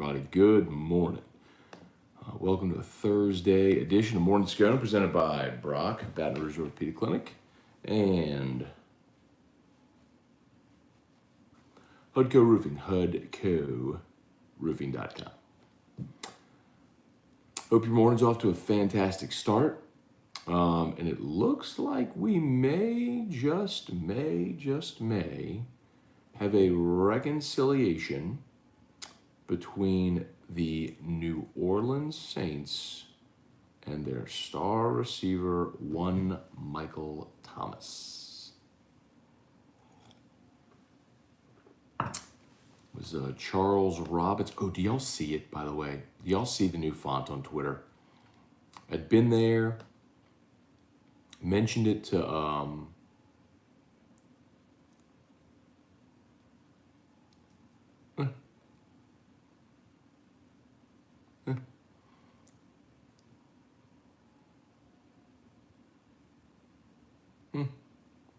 everybody. Good morning. Welcome to the Thursday edition of Morning Scone, presented by Brock, Baton Rouge Orthopedic Clinic, and Hudco Roofing, hudcoroofing.com. Hope your morning's off to a fantastic start. And it looks like we may have a reconciliation between the New Orleans Saints and their star receiver, one Michael Thomas. It was Charles Robinson. Oh, do y'all see it, by the way? Do y'all see the new font on Twitter? I'd been there, mentioned it to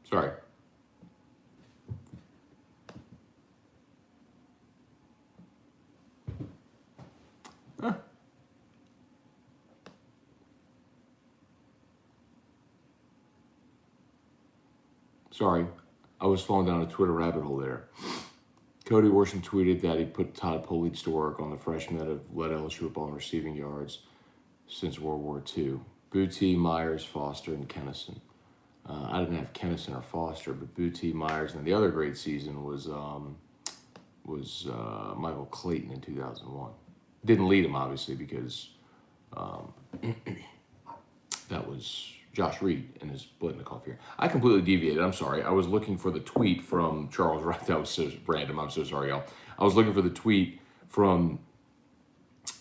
sorry. Sorry, I was falling down a Twitter rabbit hole there. Cody Worsham tweeted that he put Todd Polides to work on the freshmen that have led LSU football in receiving yards since World War II. Booty, Myers, Foster, and Kennison. I didn't have Kennison or Foster, but Booty, Myers, and the other great season was Michael Clayton in 2001. Didn't lead him, obviously, because that was Josh Reed and his Blitnikoff here. I completely deviated. I'm sorry. I was looking for the tweet from Charles Wright. That was so random. I'm so sorry, y'all. I was looking for the tweet from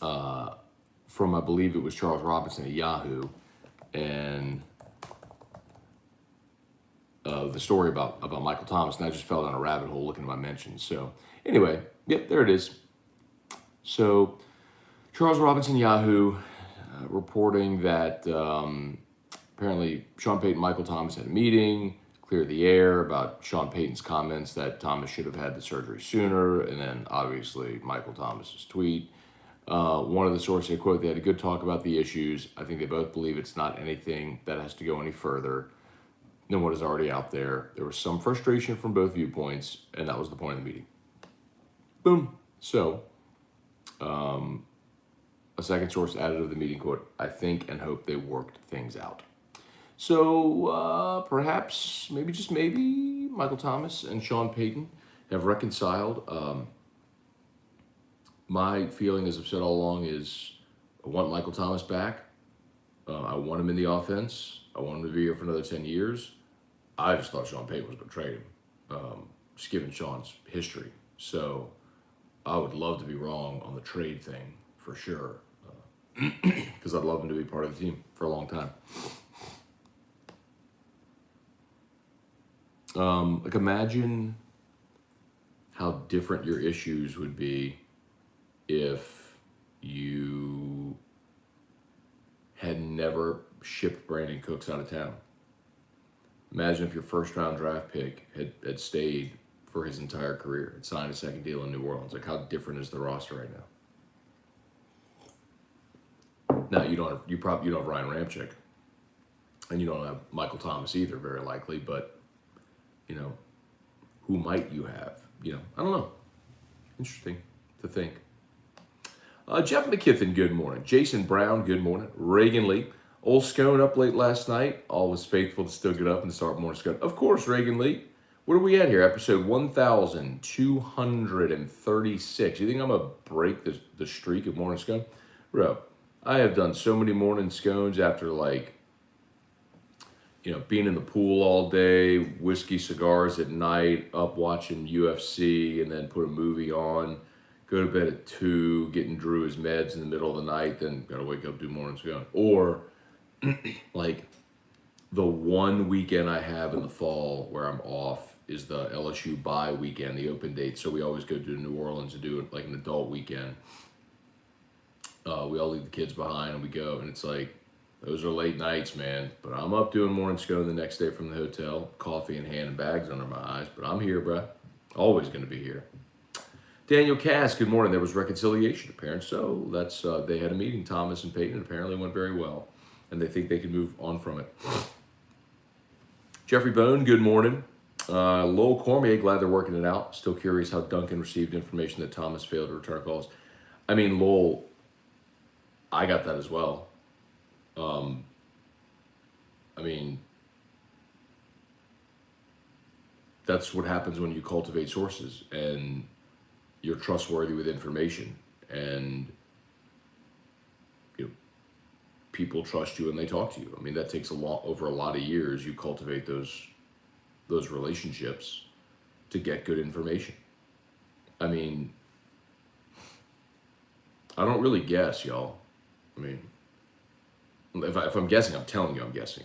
I believe it was Charles Robinson at Yahoo, and the story about Michael Thomas, and I just fell down a rabbit hole looking at my mentions. So anyway, yep, there it is. So Charles Robinson, Yahoo, reporting that apparently Sean Payton and Michael Thomas had a meeting, cleared the air about Sean Payton's comments that Thomas should have had the surgery sooner, and then obviously Michael Thomas's tweet. One of the sources said, quote, they had a good talk about the issues. I think they both believe it's not anything that has to go any further than what is already out there. There was some frustration from both viewpoints, and that was the point of the meeting. Boom. So, a second source added to the meeting, quote, I think and hope they worked things out. So, perhaps, maybe, just maybe, Michael Thomas and Sean Payton have reconciled. My feeling, as I've said all along, is I want Michael Thomas back. I want him in the offense. I want him to be here for another 10 years. I just thought Sean Payton was going to trade him, just given Sean's history. So I would love to be wrong on the trade thing for sure, because I'd love him to be part of the team for a long time. Like, imagine how different your issues would be if you had never shipped Brandon Cooks out of town. Imagine if your first-round draft pick had stayed for his entire career, had signed a second deal in New Orleans. Like, how different is the roster right now? Now, you don't have Ryan Ramczyk, and you don't have Michael Thomas either, very likely. But who might you have? I don't know. Interesting to think. Jeff McKithen, good morning. Jason Brown, good morning. Reagan Lee. Old Scone up late last night. Always faithful to still get up and start Morning Scone. Of course, Reagan Lee. What are we at here? Episode 1236. You think I'm going to break the streak of Morning Scone? Bro, I have done so many Morning Scones after, being in the pool all day, whiskey, cigars at night, up watching UFC, and then put a movie on. Go to bed at 2, getting Drew his meds in the middle of the night, then got to wake up, do Morning Scone. Or, the one weekend I have in the fall where I'm off is the LSU bye weekend, the open date. So we always go to New Orleans and do it like an adult weekend. We all leave the kids behind and we go, and it's like, those are late nights, man. But I'm up doing Morning Scone the next day from the hotel, coffee in hand and bags under my eyes. But I'm here, bro. Always going to be here. Daniel Cass, good morning. There was reconciliation, apparently. So that's they had a meeting, Thomas and Peyton, and apparently went very well. And they think they can move on from it. Jeffrey Bone, good morning. Lowell Cormier, glad they're working it out. Still curious how Duncan received information that Thomas failed to return calls. I mean, Lowell, I got that as well. I mean, that's what happens when you cultivate sources and you're trustworthy with information, and people trust you and they talk to you. I mean, that takes over a lot of years. You cultivate those relationships to get good information. I mean, I don't really guess, y'all. I mean, if I'm guessing, I'm telling you I'm guessing.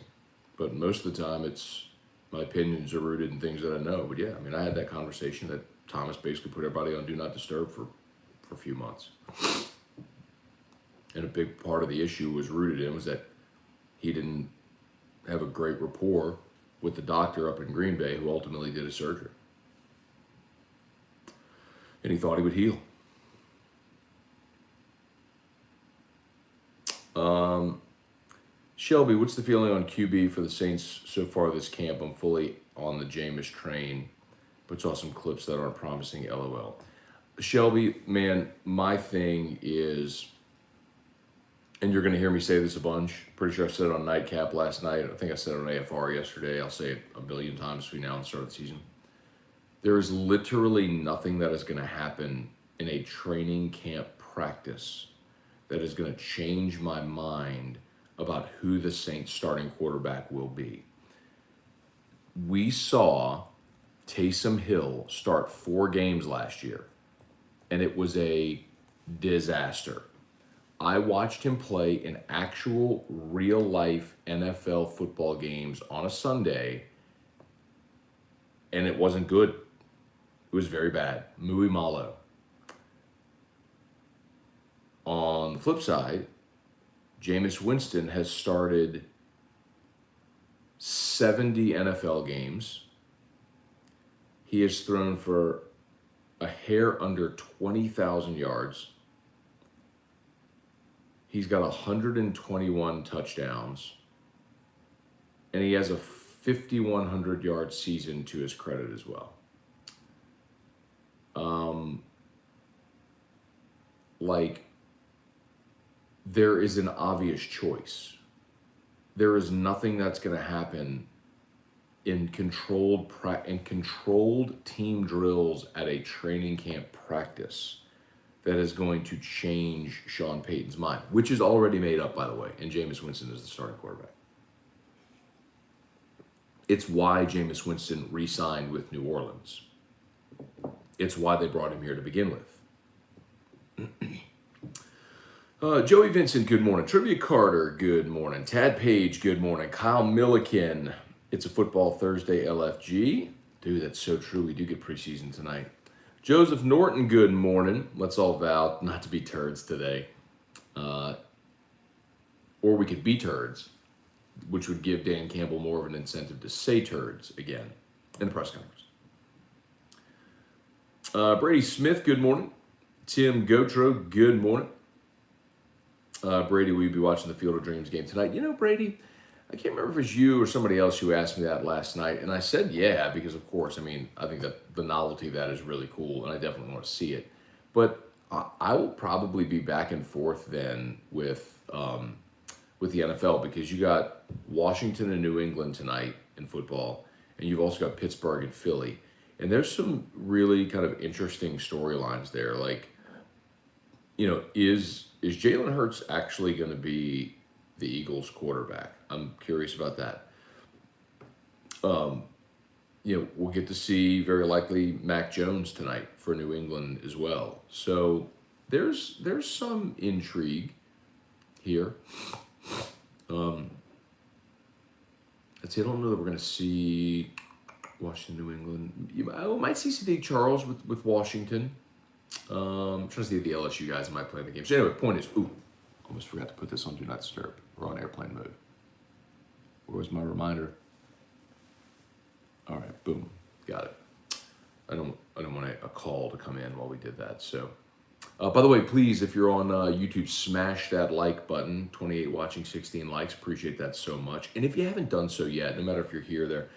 But most of the time, my opinions are rooted in things that I know. But yeah, I mean, I had that conversation that Thomas basically put everybody on Do Not Disturb for a few months. And a big part of the issue was rooted in was that he didn't have a great rapport with the doctor up in Green Bay who ultimately did his surgery. And he thought he would heal. Shelby, what's the feeling on QB for the Saints so far this camp? I'm fully on the Jameis train, but saw some clips that aren't promising, LOL. Shelby, man, my thing is, and you're going to hear me say this a bunch. Pretty sure I said it on Nightcap last night. I think I said it on AFR yesterday. I'll say it a billion times between now and the start of the season. There is literally nothing that is going to happen in a training camp practice that is going to change my mind about who the Saints starting quarterback will be. We saw Taysom Hill start 4 games last year, and it was a disaster. I watched him play in actual real-life NFL football games on a Sunday, and it wasn't good. It was very bad. Muy malo. On the flip side, Jameis Winston has started 70 NFL games. He has thrown for a hair under 20,000 yards. He's got 121 touchdowns. And he has a 5,100-yard season to his credit as well. There is an obvious choice. There is nothing that's going to happen in controlled team drills at a training camp practice that is going to change Sean Payton's mind, which is already made up, by the way, and Jameis Winston is the starting quarterback. It's why Jameis Winston re-signed with New Orleans. It's why they brought him here to begin with. Joey Vincent, good morning. Trivia Carter, good morning. Tad Page, good morning. Kyle Milliken, it's a Football Thursday LFG. Dude, that's so true. We do get preseason tonight. Joseph Norton, good morning. Let's all vow not to be turds today. Or we could be turds, which would give Dan Campbell more of an incentive to say turds again in the press conference. Brady Smith, good morning. Tim Gotro, good morning. Brady, will you be watching the Field of Dreams game tonight? You know, Brady, I can't remember if it was you or somebody else who asked me that last night, and I said yeah, because of course, I mean, I think that the novelty of that is really cool, and I definitely want to see it. But I will probably be back and forth then with the NFL, because you got Washington and New England tonight in football, and you've also got Pittsburgh and Philly, and there's some really kind of interesting storylines there. Like, you know, is Jalen Hurts actually going to be the Eagles quarterback? I'm curious about that. You know, we'll get to see very likely Mac Jones tonight for New England as well. So there's some intrigue here. I'd say I don't know that we're going to see Washington, New England. I might see Sadiq Charles with Washington. I'm trying to see if the LSU guys might play the game. So anyway, point is, almost forgot to put this on Do Not Disturb. We're on airplane mode. Where was my reminder? All right, boom, got it. I don't want a call to come in while we did that. So, by the way, please, if you're on YouTube, smash that like button. 28 watching, 16 likes. Appreciate that so much. And if you haven't done so yet, no matter if you're here or there,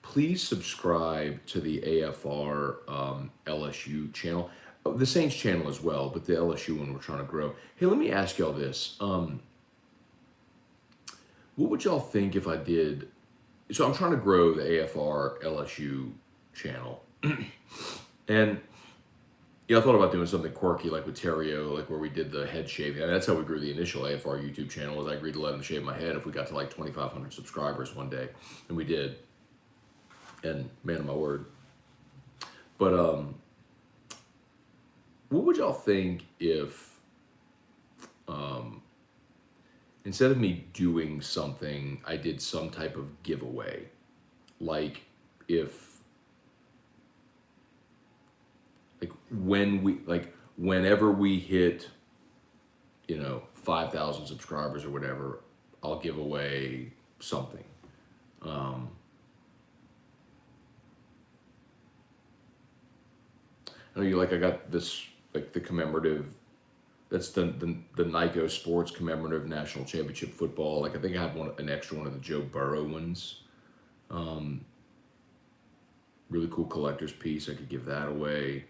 please subscribe to the AFR LSU channel. The Saints channel as well, but the LSU one we're trying to grow. Hey, let me ask y'all this. What would y'all think if I did? So I'm trying to grow the AFR LSU channel. And yeah, I thought about doing something quirky like with Terrio, like where we did the head shaving. I mean, that's how we grew the initial AFR YouTube channel. Was I agreed to let him shave my head if we got to like 2,500 subscribers one day, and we did. And man of my word. But what would y'all think if instead of me doing something, I did some type of giveaway? Like if whenever we hit 5,000 subscribers or whatever, I'll give away something. I know I got this like the commemorative. That's the Nyko Sports commemorative national championship football. Like I think I have an extra one of the Joe Burrow ones. Really cool collector's piece. I could give that away.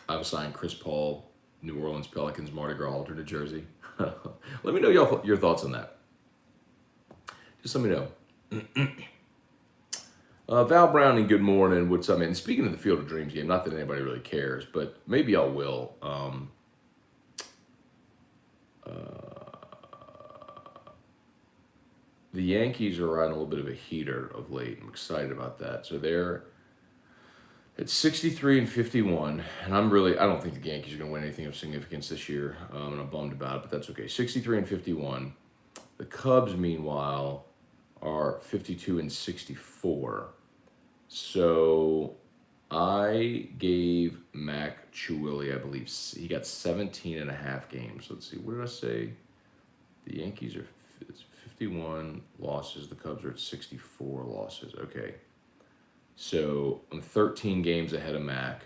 I have a signed Chris Paul, New Orleans Pelicans Mardi Gras alternate jersey. Let me know your thoughts on that. Just let me know. Val Browning, good morning. What's up, man? Speaking of the Field of Dreams game, not that anybody really cares, but maybe I will. The Yankees are on a little bit of a heater of late. I'm excited about that. So they're at 63 and 51, and I don't think the Yankees are going to win anything of significance this year, and I'm bummed about it, but that's okay. 63 and 51. The Cubs, meanwhile, are 52 and 64. So I gave Mac Chiwilli, I believe, he got 17 and a half games. Let's see, what did I say? The Yankees are 51 losses. The Cubs are at 64 losses. Okay. So I'm 13 games ahead of Mac.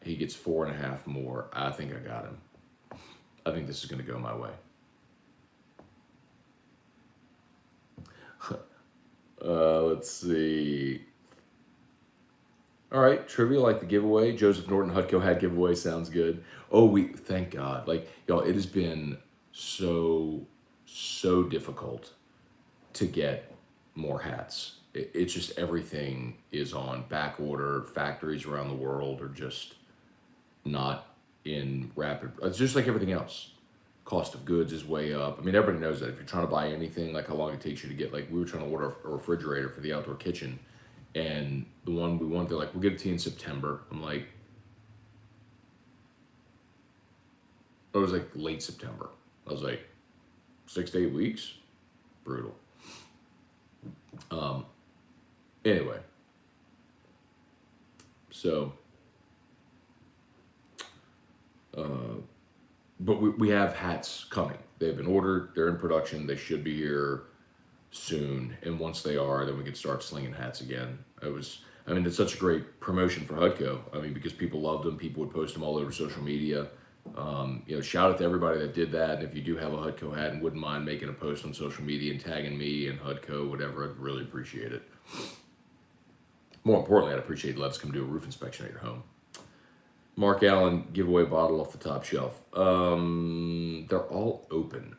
He gets 4.5 more. I think I got him. I think this is going to go my way. Let's see. All right, trivia like the giveaway. Joseph Norton Hutko hat giveaway sounds good. Oh, thank God. Like, y'all, it has been so difficult to get more hats. It's just everything is on back order. Factories around the world are just not in rapid. It's just like everything else. Cost of goods is way up. I mean, everybody knows that. If you're trying to buy anything, like how long it takes you to get, like we were trying to order a refrigerator for the outdoor kitchen, and the one we want, they're like, we'll get it to you in September. I'm like, it was like late September. I was like, 6 to 8 weeks? Brutal. Anyway. So, but we have hats coming. They've been ordered. They're in production. They should be here soon. And once they are, then we can start slinging hats again. It's such a great promotion for Hudco. I mean, because people loved them. People would post them all over social media. Shout out to everybody that did that. And if you do have a Hudco hat and wouldn't mind making a post on social media and tagging me and Hudco, whatever, I'd really appreciate it. More importantly, I'd appreciate it. Let us come do a roof inspection at your home. Mark Allen giveaway bottle off the top shelf. They're all open.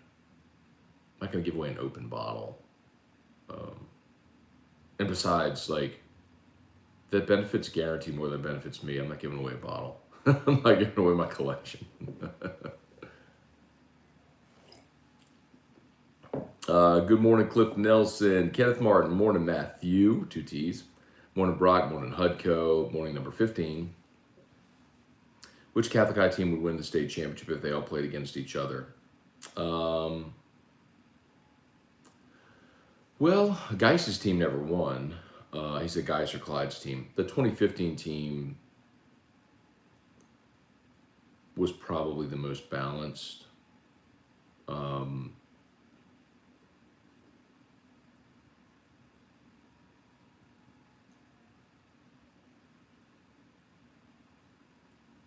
I'm not going to give away an open bottle. And besides, like, that benefits Guarantee more than benefits me. I'm not giving away a bottle. I'm not giving away my collection. Good morning, Cliff Nelson. Kenneth Martin. Morning, Matthew. 2 T's. Morning, Brock. Morning, Hudco. Morning, number 15. Which Catholic High team would win the state championship if they all played against each other? Well, Geis's team never won. He said Geis or Clyde's team. The 2015 team was probably the most balanced.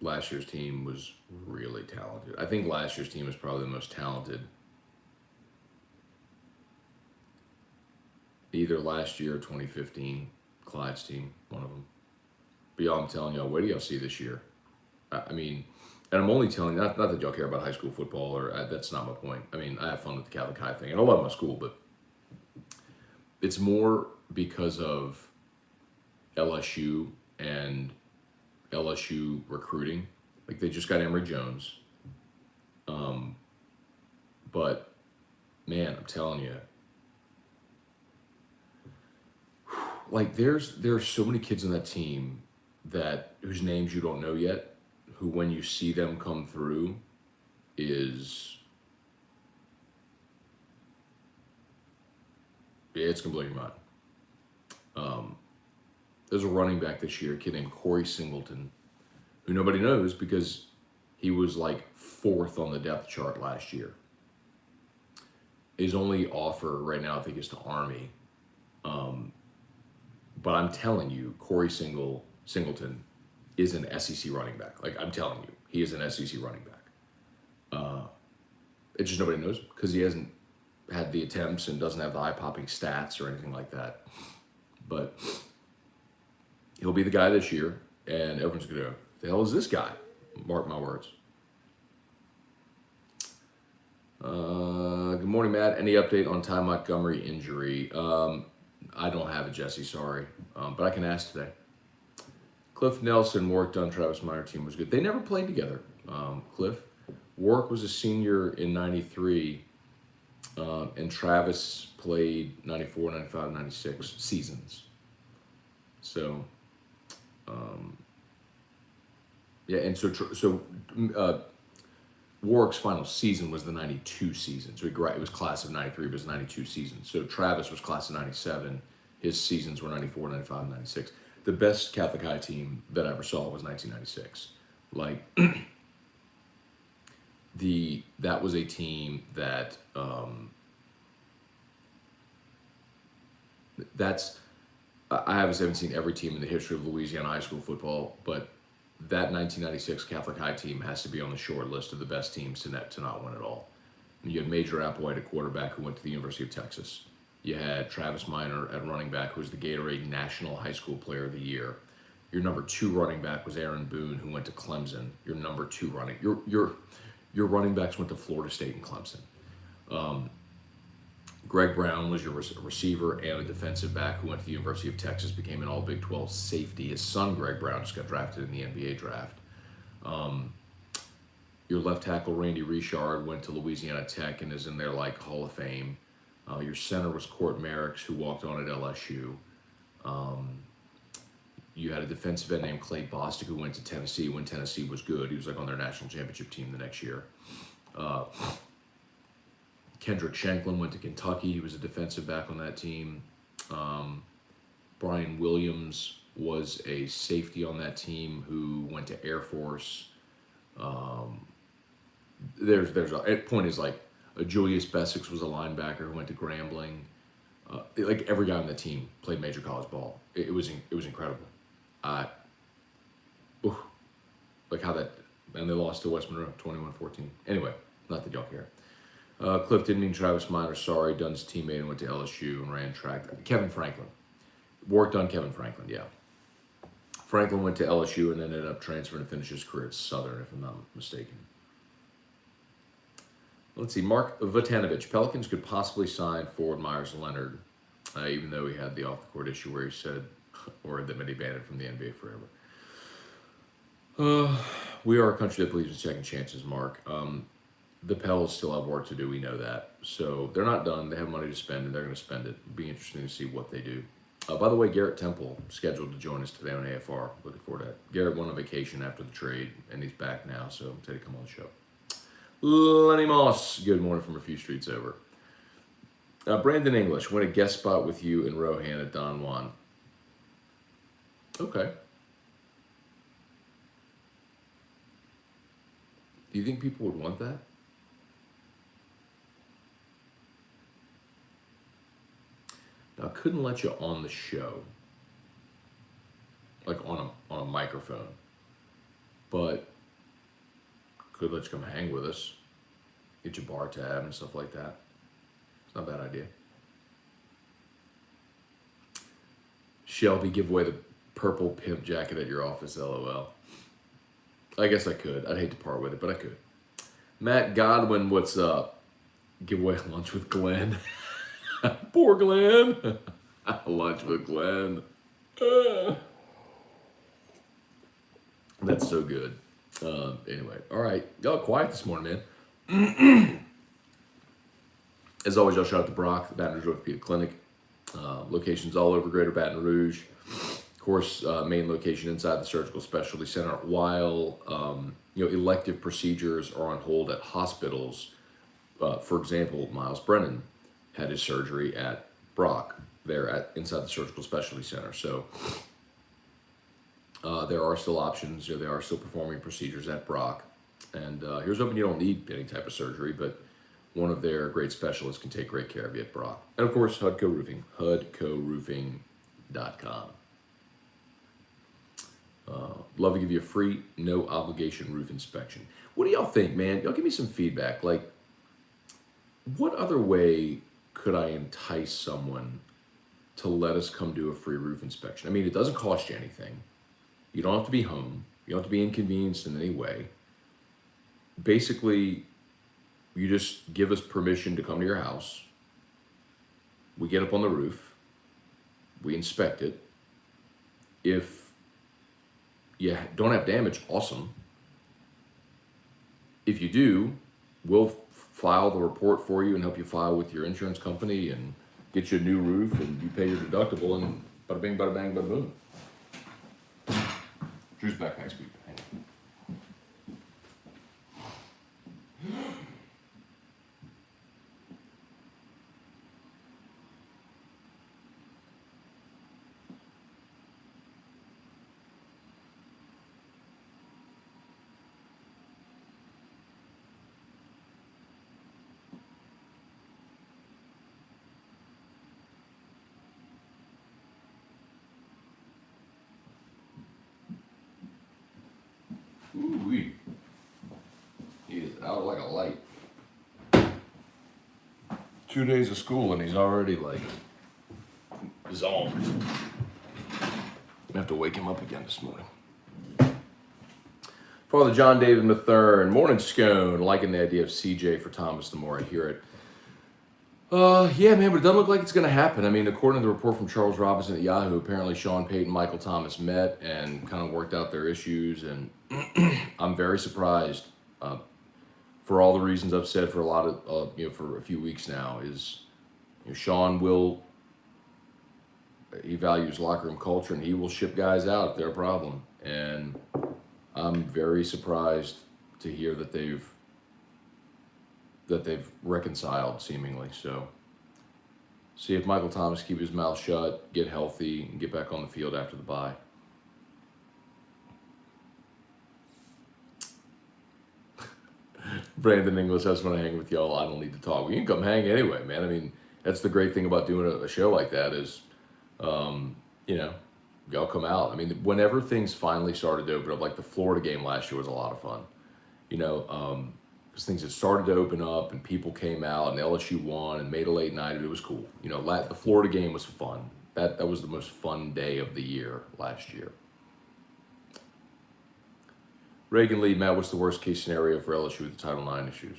last year's team was really talented. I think last year's team was probably the most talented, either last year or 2015. Clyde's team, one of them. But y'all, I'm telling y'all, what do y'all see this year? I mean, and I'm only telling you, not that y'all care about high school football, or that's not my point. I mean, I have fun with the Catholic High thing, and I love my school, but it's more because of LSU and LSU recruiting. Like, they just got Emory Jones. But, man, I'm telling you, like, there's so many kids on that team that whose names you don't know yet, who when you see them come through is, yeah, it's gonna blow your mind. There's a running back this year, a kid named Corey Singleton, who nobody knows because he was like 4th on the depth chart last year. His only offer right now, I think, is to Army. But I'm telling you, Corey Singleton is an SEC running back. Like, I'm telling you, he is an SEC running back. It's just nobody knows because he hasn't had the attempts and doesn't have the eye-popping stats or anything like that. But he'll be the guy this year, and everyone's going to go, the hell is this guy? Mark my words. Good morning, Matt. Any update on Ty Montgomery injury? I don't have it, Jesse, sorry. But I can ask today. Cliff Nelson worked on Travis Meyer team was good. They never played together, Cliff. Warwick was a senior in 93, and Travis played 94, 95, 96 seasons. So, yeah, and so Warwick's final season was the 92 season. So it was class of 93, but it was 92 season. So Travis was class of 97. His seasons were 94, 95, 96. The best Catholic High team that I ever saw was 1996. Like, that was a team that, I obviously haven't seen every team in the history of Louisiana high school football, but that 1996 Catholic High team has to be on the short list of the best teams to not win it all. You had Major Applewhite at quarterback, who went to the University of Texas. You had Travis Minor at running back, who was the Gatorade National High School Player of the Year. Your number 2 running back was Aaron Boone, who went to Clemson. Your number 2 running your running backs went to Florida State and Clemson. Greg Brown was your receiver and a defensive back who went to the University of Texas, became an all Big 12 safety. His son, Greg Brown, just got drafted in the NBA draft. Your left tackle, Randy Richard, went to Louisiana Tech and is in their Hall of Fame. Your center was Court Merricks, who walked on at LSU. You had a defensive end named Clay Bostic, who went to Tennessee when Tennessee was good. He was on their national championship team the next year. Kendrick Shanklin went to Kentucky. He was a defensive back on that team. Brian Williams was a safety on that team who went to Air Force. Point is Julius Bessex was a linebacker who went to Grambling. Every guy on the team played major college ball. It was incredible. How that, and they lost to West Monroe 21-14. Anyway, not that y'all care. Cliff didn't mean Travis Minor, sorry. Dunn's teammate and went to LSU and ran track. Kevin Franklin. Worked on Kevin Franklin, yeah. Franklin went to LSU and then ended up transferring to finish his career at Southern, if I'm not mistaken. Let's see, Mark Vatanovich. Pelicans could possibly sign forward Myers Leonard, even though he had the off-the-court issue where he said, or that he banned it from the NBA forever. We are a country that believes in second chances, Mark. The Pels still have work to do, we know that. So they're not done. They have money to spend, and they're going to spend it. It'll be interesting to see what they do. By the way, Garrett Temple scheduled to join us today on AFR. Looking forward to that. Garrett went on vacation after the trade, and he's back now, so I'm to come on the show. Lenny Moss, good morning from a few streets over. Brandon English, win a guest spot with you in Rohan at Don Juan. Okay. Do you think people would want that? Now, I couldn't let you on the show, on a microphone, but Could let you come hang with us. Get your bar tab and stuff like that. It's not a bad idea. Shelby, give away the purple pimp jacket at your office, LOL. I guess I could. I'd hate to part with it, but I could. Matt Godwin, what's up? Give away lunch with Glenn. Poor Glenn. Lunch with Glenn. That's so good. Anyway, all right. Y'all quiet this morning, man. As always, y'all shout out to Brock, the Baton Rouge Orthopedic Clinic. Locations all over Greater Baton Rouge. Of course, main location inside the Surgical Specialty Center. While elective procedures are on hold at hospitals, for example, Miles Brennan had his surgery at Brock there inside the Surgical Specialty Center. So there are still options. They are still performing procedures at Brock. And here's hoping you don't need any type of surgery, but one of their great specialists can take great care of you at Brock. And of course, HUDCO Roofing, HUDCOroofing.com. Love to give you a free, no obligation roof inspection. What do y'all think, man? Y'all give me some feedback. Like, what other way could I entice someone to let us come do a free roof inspection? I mean, it doesn't cost you anything. You don't have to be home. You don't have to be inconvenienced in any way. Basically, you just give us permission to come to your house. We get up on the roof. We inspect it. If you don't have damage, awesome. If you do, we'll file the report for you and help you file with your insurance company and get you a new roof, and you pay your deductible, and bada bing, bada bang, bada boom. Drew's back next week. Hang on. Ooh-wee. He is out like a light. 2 days of school and he's already like zoned. I have to wake him up again this morning. Father John David Mathern, morning Scone, liking the idea of CJ for Thomas the more I hear it. Yeah, man, but it doesn't look like it's going to happen. I mean, according to the report from Charles Robinson at Yahoo, apparently Sean Payton and Michael Thomas met and kind of worked out their issues, and I'm very surprised for all the reasons I've said for a lot of, for a few weeks now, is Sean he values locker room culture, and he will ship guys out if they're a problem. And I'm very surprised to hear that they've reconciled seemingly. So see if Michael Thomas keep his mouth shut, get healthy, and get back on the field after the bye. Brandon English, that's when I hang with y'all. I don't need to talk. You can come hang anyway, man. I mean, that's the great thing about doing a show like that is, y'all come out. I mean, whenever things finally started to open up, like the Florida game last year was a lot of fun. Because things had started to open up and people came out and LSU won and made a late night. It was cool. The Florida game was fun. That was the most fun day of the year last year. Reagan Lee, Matt, what's the worst case scenario for LSU with the Title IX issues?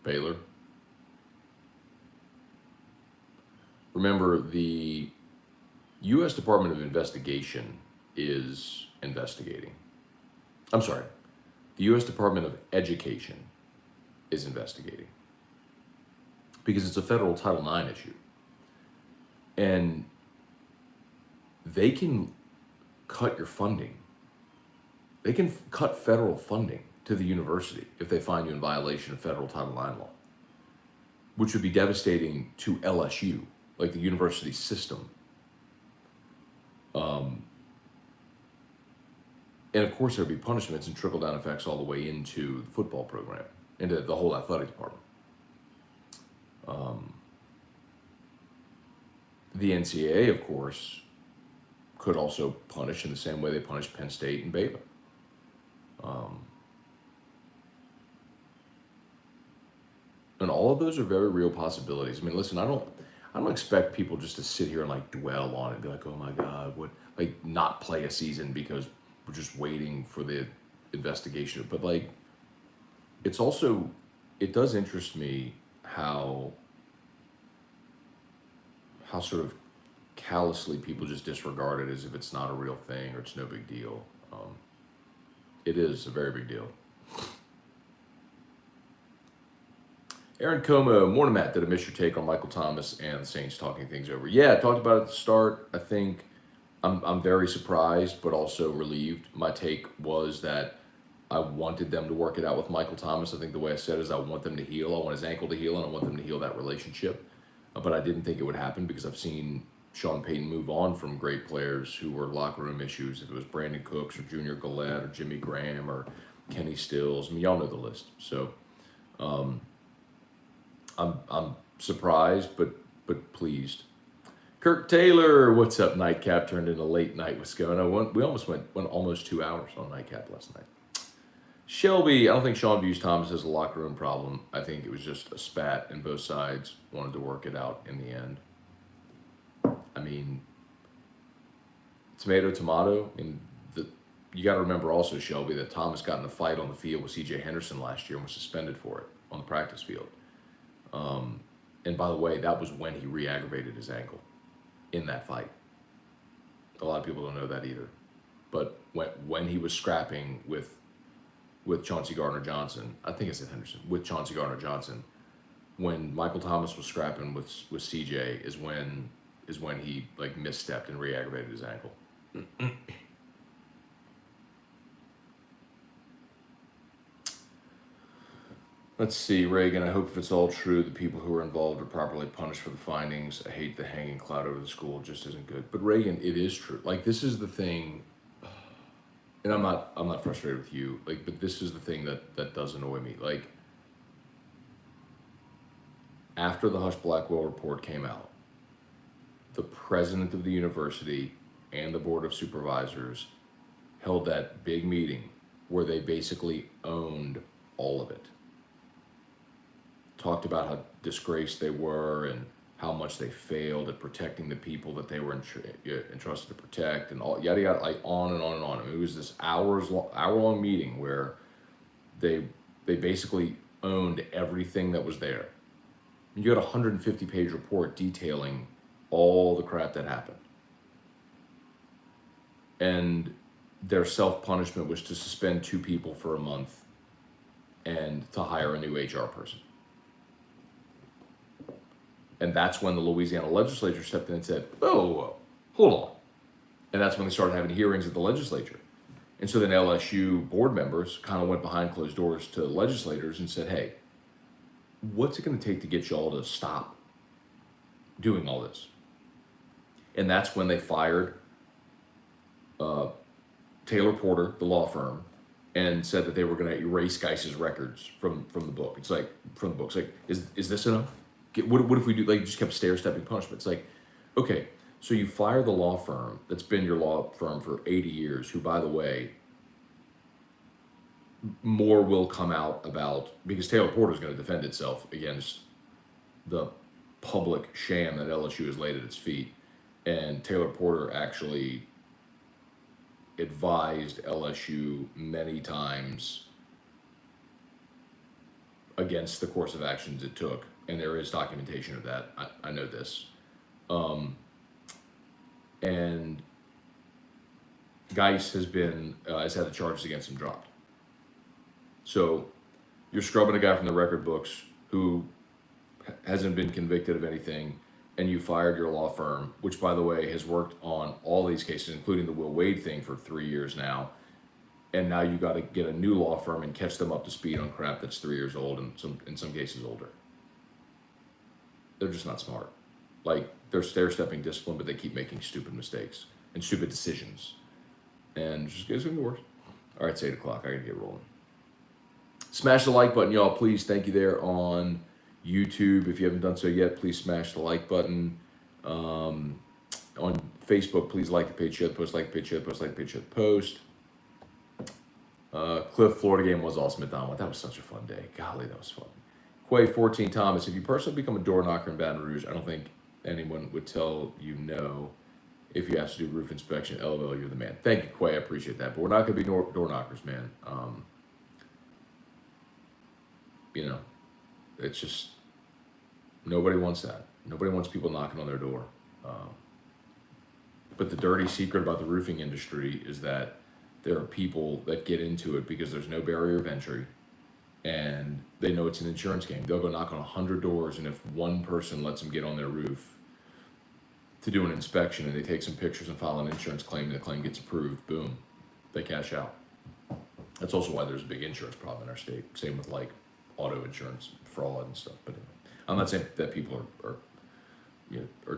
Baylor. Remember, the U.S. Department of Investigation is investigating. I'm sorry. The U.S. Department of Education is investigating. Because it's a federal Title IX issue. And they can cut your funding. They can cut federal funding to the university if they find you in violation of federal Title IX law, which would be devastating to LSU, like the university system. And of course, there'd be punishments and trickle-down effects all the way into the football program, into the whole athletic department. The NCAA, of course, could also punish in the same way they punished Penn State and Baylor. And all of those are very real possibilities. I mean, listen, I don't expect people just to sit here and like dwell on it and be like, oh my God, what, like not play a season because we're just waiting for the investigation. But like, it's also, it does interest me how sort of callously people just disregard it as if it's not a real thing or it's no big deal. It is a very big deal. Aaron Como, morning Matt, did I miss your take on Michael Thomas and the Saints talking things over? Yeah, I talked about it at the start. I think I'm very surprised, but also relieved. My take was that I wanted them to work it out with Michael Thomas. I think the way I said it is I want them to heal. I want his ankle to heal, and I want them to heal that relationship. But I didn't think it would happen because I've seen Sean Payton move on from great players who were locker room issues. If it was Brandon Cooks or Junior Gillette or Jimmy Graham or Kenny Stills, I mean, y'all know the list. So I'm surprised, but pleased. Kirk Taylor, what's up? Nightcap turned into late night with Scone. We almost went almost 2 hours on Nightcap last night. Shelby, I don't think Sean views Thomas as a locker room problem. I think it was just a spat, and both sides wanted to work it out in the end. I mean, tomato. I mean, you got to remember also, Shelby, that Thomas got in a fight on the field with C.J. Henderson last year and was suspended for it on the practice field. And by the way, that was when he re-aggravated his ankle in that fight. A lot of people don't know that either. But when he was scrapping with Chauncey Gardner-Johnson, I think I said Henderson, with Chauncey Gardner-Johnson, when Michael Thomas was scrapping with CJ is when he like misstepped and re-aggravated his ankle. Let's see, Reagan, I hope if it's all true, the people who are involved are properly punished for the findings. I hate the hanging cloud over the school, just isn't good. But Reagan, it is true. Like, this is the thing, and I'm not frustrated with you, like, but this is the thing that does annoy me. Like, after the Hush Blackwell report came out, the president of the university and the board of supervisors held that big meeting where they basically owned all of it. Talked about how disgraced they were and how much they failed at protecting the people that they were entrusted to protect, and all yada yada, like on and on and on. I mean, it was this hour-long meeting where they basically owned everything that was there. You got a 150-page report detailing all the crap that happened, and their self-punishment was to suspend 2 people for a month and to hire a new HR person. And that's when the Louisiana legislature stepped in and said, whoa, hold on. And that's when they started having hearings at the legislature. And so then LSU board members kind of went behind closed doors to legislators and said, hey, what's it going to take to get y'all to stop doing all this? And that's when they fired Taylor Porter, the law firm, and said that they were going to erase Geis's records from the book. It's like, from the books, like, is this enough? What if we do, like, just kept stair-stepping punishment? It's like, okay, so you fire the law firm that's been your law firm for 80 years, who, by the way, more will come out about, because Taylor Porter is going to defend itself against the public sham that LSU has laid at its feet. And Taylor Porter actually advised LSU many times against the course of actions it took. And there is documentation of that. I know this. And Geis has had the charges against him dropped. So you're scrubbing a guy from the record books who hasn't been convicted of anything, and you fired your law firm, which, by the way, has worked on all these cases, including the Will Wade thing, for 3 years now. And now you got to get a new law firm and catch them up to speed on crap that's 3 years old and in some cases older. They're just not smart. Like, they're stair-stepping discipline, but they keep making stupid mistakes and stupid decisions. And it's going to be worse. All right, it's 8 o'clock. I got to get rolling. Smash the like button, y'all. Please, thank you there on YouTube. If you haven't done so yet, please smash the like button. On Facebook, please like the page, share the post, like the page, share the post, like the page, share the post. Cliff, Florida game was awesome at Donald. That was such a fun day. Golly, that was fun. Quay 14 Thomas, if you personally become a door knocker in Baton Rouge, I don't think anyone would tell you no if you have to do roof inspection. LOL, you're the man. Thank you, Quay. I appreciate that. But we're not going to be door knockers, man. It's just nobody wants that. Nobody wants people knocking on their door. But the dirty secret about the roofing industry is that there are people that get into it because there's no barrier of entry and they know it's an insurance game. They'll go knock on 100 doors, and if one person lets them get on their roof to do an inspection and they take some pictures and file an insurance claim and the claim gets approved, boom, they cash out. That's also why there's a big insurance problem in our state. Same with like auto insurance fraud and stuff. But anyway, I'm not saying that people are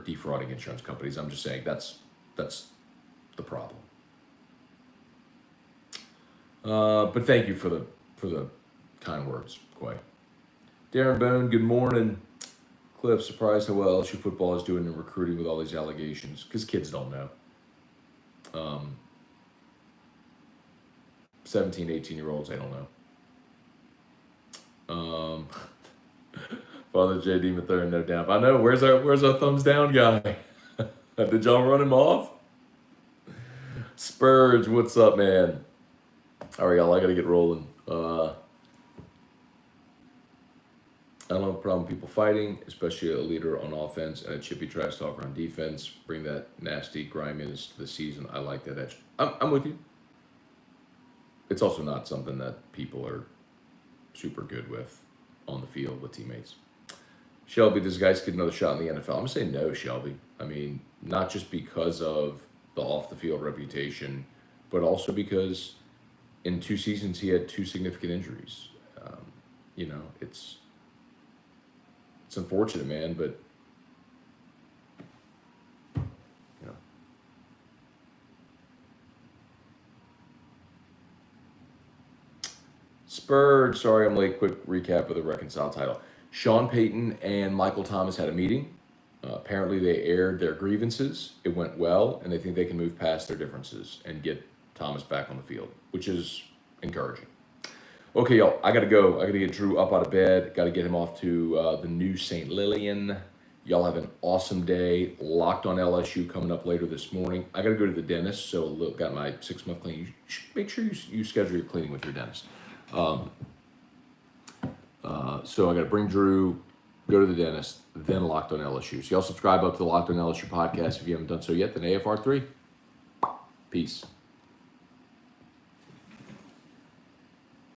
defrauding insurance companies. I'm just saying that's the problem. But thank you for the kind words, Quay. Darren Bone, good morning. Cliff, surprised how well LSU football is doing in recruiting with all these allegations, because kids don't know. 17, 18-year-olds, they don't know. Father JD Mathurin, no doubt. I know. Where's our thumbs down guy? Did y'all run him off? Spurge, what's up, man? All right, y'all, I got to get rolling. I don't have a problem with people fighting, especially a leader on offense and a chippy trash talker on defense. Bring that nasty griminess to the season. I like that edge. I'm with you. It's also not something that people are super good with on the field with teammates. Shelby, does guys get another shot in the NFL? I'm going to say no, Shelby. I mean, not just because of the off-the-field reputation, but also because in 2 seasons he had 2 significant injuries. It's unfortunate, man, but Spurge, sorry I'm late. Quick recap of the reconcile title. Sean Payton and Michael Thomas had a meeting. Apparently they aired their grievances. It went well, and they think they can move past their differences and get Thomas back on the field, which is encouraging. Okay, y'all, I got to go. I got to get Drew up out of bed. Got to get him off to the new St. Lillian. Y'all have an awesome day. Locked on LSU coming up later this morning. I got to go to the dentist, so got my 6-month cleaning. You should make sure you schedule your cleaning with your dentist. So I got to bring Drew, go to the dentist, then Locked on LSU. So y'all subscribe up to the Locked on LSU podcast if you haven't done so yet. Then AFR3. Peace.